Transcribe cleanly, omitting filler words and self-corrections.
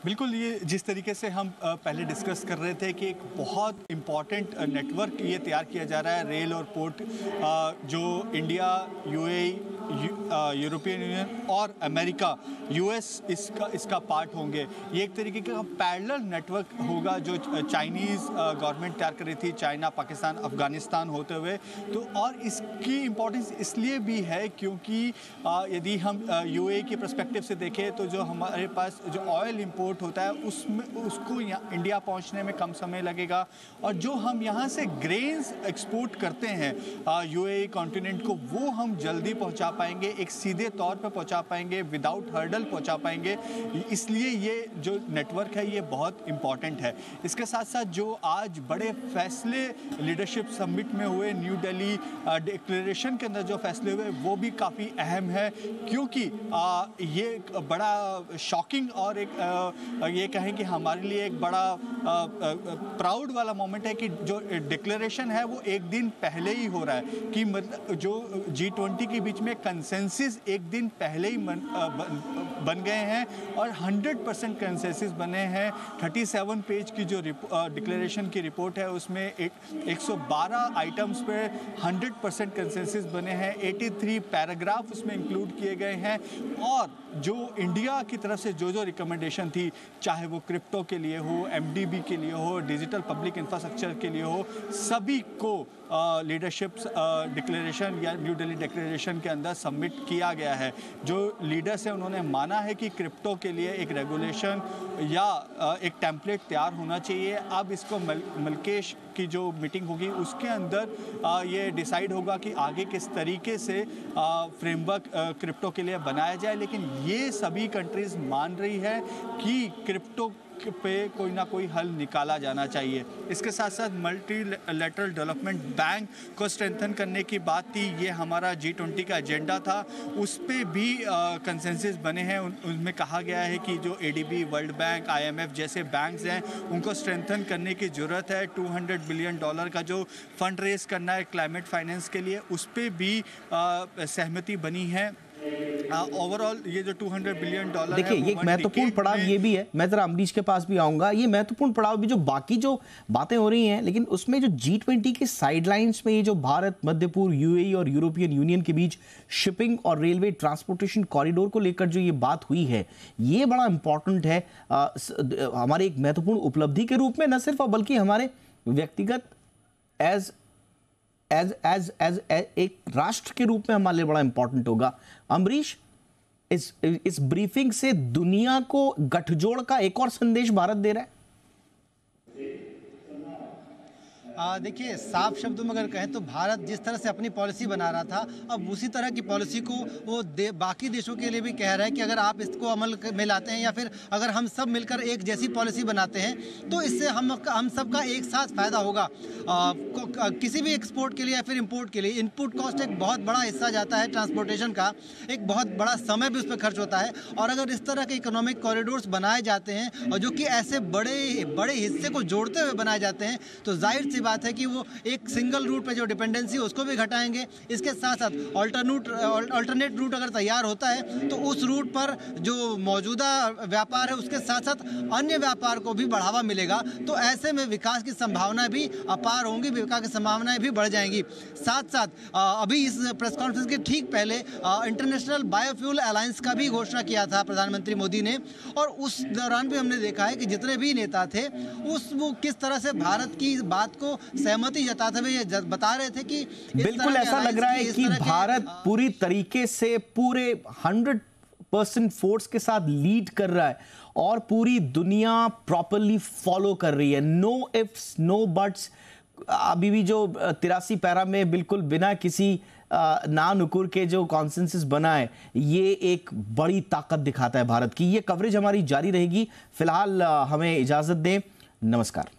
बिल्कुल, ये जिस तरीके से हम पहले डिस्कस कर रहे थे कि एक बहुत इम्पॉर्टेंट नेटवर्क ये तैयार किया जा रहा है, रेल और पोर्ट, जो इंडिया, यूएई, यूरोपियन यूनियन और अमेरिका, यूएस इसका पार्ट होंगे। ये एक तरीके का पैरेलल नेटवर्क होगा जो चाइनीज़ गवर्नमेंट तैयार कर रही थी, चाइना, पाकिस्तान, अफगानिस्तान होते हुए। तो और इसकी इम्पोर्टेंस इसलिए भी है क्योंकि यदि हम यूएई के पर्सपेक्टिव से देखें तो जो हमारे पास जो ऑयल इंपोर्ट होता है उसमें उसको इंडिया पहुंचने में कम समय लगेगा, और जो हम यहाँ से ग्रेन्स एक्सपोर्ट करते हैं यूएई कॉन्टिनेंट को, वो हम जल्दी पहुँचा पाएंगे, एक सीधे तौर पर पहुँचा पाएंगे, विदाउट हर्डल पहुँचा पाएंगे। इसलिए ये जो नेटवर्क है ये बहुत इम्पॉर्टेंट है। इसके साथ साथ जो आज बड़े फैसले लीडरशिप समिट में हुए, न्यू दिल्ली डिक्लेरेशन के अंदर जो फैसले हुए वो भी काफ़ी अहम है, क्योंकि ये एक बड़ा शॉकिंग और एक ये कहें कि हमारे लिए एक बड़ा प्राउड वाला मोमेंट है कि जो डिक्लेरेशन है वो एक दिन पहले ही हो रहा है, कि मतलब जो G20 के बीच में कंसेंसस एक दिन पहले ही बन गए हैं, और 100% कंसेंसस बने हैं। 37 पेज की जो डिक्लेरेशन की रिपोर्ट है उसमें 112 आइटम्स पे 100% कंसेंसस बने हैं, 83 पैराग्राफ उसमें इंक्लूड किए गए हैं, और जो इंडिया की तरफ से जो रिकमेंडेशन थी, चाहे वो क्रिप्टो के लिए हो, एमडीबी के लिए हो, डिजिटल पब्लिक इंफ्रास्ट्रक्चर के लिए हो, सभी को लीडरशिप डिक्लेरेशन या न्यू दिल्ली डिक्लेरेशन के अंदर सबमिट किया गया है। जो लीडर्स हैं उन्होंने माना है कि क्रिप्टो के लिए एक रेगुलेशन या एक टेम्पलेट तैयार होना चाहिए। अब इसको मलकेश की जो मीटिंग होगी उसके अंदर ये डिसाइड होगा कि आगे किस तरीके से फ्रेमवर्क क्रिप्टो के लिए बनाया जाए, लेकिन ये सभी कंट्रीज़ मान रही है कि क्रिप्टो पे कोई ना कोई हल निकाला जाना चाहिए। इसके साथ साथ मल्टीलैटरल डेवलपमेंट बैंक को स्ट्रेंथन करने की बात थी, ये हमारा G20 का एजेंडा था, उस पे भी कंसेंसस बने हैं। उनमें कहा गया है कि जो ADB, वर्ल्ड बैंक, IMF जैसे बैंक्स हैं उनको स्ट्रेंथन करने की ज़रूरत है। $200 बिलियन का जो फंड रेज करना है क्लाइमेट फाइनेंस के लिए, उस पर भी सहमति बनी है। ओवरऑल ये जो $200 बिलियन देखिए, ये एक महत्वपूर्ण पड़ाव ये भी है। मैं जरा अमरीश के पास भी आऊंगा। ये महत्वपूर्ण पड़ाव भी, जो बाकी जो बातें हो रही हैं, लेकिन उसमें जो G20 के साइडलाइंस में ये जो भारत, मध्य पूर्व, यूएई और यूरोपियन यूनियन के बीच शिपिंग और रेलवे ट्रांसपोर्टेशन कॉरिडोर को लेकर जो ये बात हुई है, ये बड़ा इंपॉर्टेंट है हमारे एक महत्वपूर्ण उपलब्धि के रूप में, न सिर्फ बल्कि हमारे व्यक्तिगत एज एक राष्ट्र के रूप में हमारे लिए बड़ा इंपॉर्टेंट होगा। अमरीश, इस ब्रीफिंग से दुनिया को गठजोड़ का एक और संदेश भारत दे रहा है। देखिए, साफ शब्दों में अगर कहें तो भारत जिस तरह से अपनी पॉलिसी बना रहा था, अब उसी तरह की पॉलिसी को वो बाकी देशों के लिए भी कह रहा है कि अगर आप इसको अमल में लाते हैं, या फिर अगर हम सब मिलकर एक जैसी पॉलिसी बनाते हैं, तो इससे हम सबका एक साथ फायदा होगा। किसी भी एक्सपोर्ट के लिए या फिर इंपोर्ट के लिए इनपुट कॉस्ट एक बहुत बड़ा हिस्सा जाता है, ट्रांसपोर्टेशन का एक बहुत बड़ा समय भी उस पर खर्च होता है। और अगर इस तरह के इकोनॉमिक कॉरिडोर्स बनाए जाते हैं और जो कि ऐसे बड़े हिस्से को जोड़ते हुए बनाए जाते हैं, तो जाहिर सी बात है कि वो एक सिंगल रूट पे जो डिपेंडेंसी है उसको भी घटाएंगे। इसके साथ साथ अल्टरनेट रूट अगर तैयार होता है तो उस रूट पर जो मौजूदा व्यापार है उसके साथ साथ अन्य व्यापार को भी बढ़ावा मिलेगा। तो ऐसे में विकास की संभावनाएं भी अपार होंगी, विकास की संभावनाएं भी बढ़ जाएंगी। साथ साथ अभी इस प्रेस कॉन्फ्रेंस के ठीक पहले इंटरनेशनल बायोफ्यूल अलायंस का भी घोषणा किया था प्रधानमंत्री मोदी ने, और उस दौरान भी हमने देखा है कि जितने भी नेता थे वो किस तरह से भारत की बात को सहमति जताते हुए ये बता रहे थे कि बिल्कुल ऐसा लग रहा है कि भारत पूरी तरीके से पूरे 100% फोर्स के साथ लीड कर रहा है और पूरी दुनिया प्रॉपरली फॉलो कर रही है। No ifs no buts. अभी भी जो 83 पैरा में बिल्कुल बिना किसी ना नुकुर के जो कॉन्सेंसस बना है, ये एक बड़ी ताकत दिखाता है भारत की। ये कवरेज हमारी जारी रहेगी। फिलहाल हमें इजाजत दें। नमस्कार।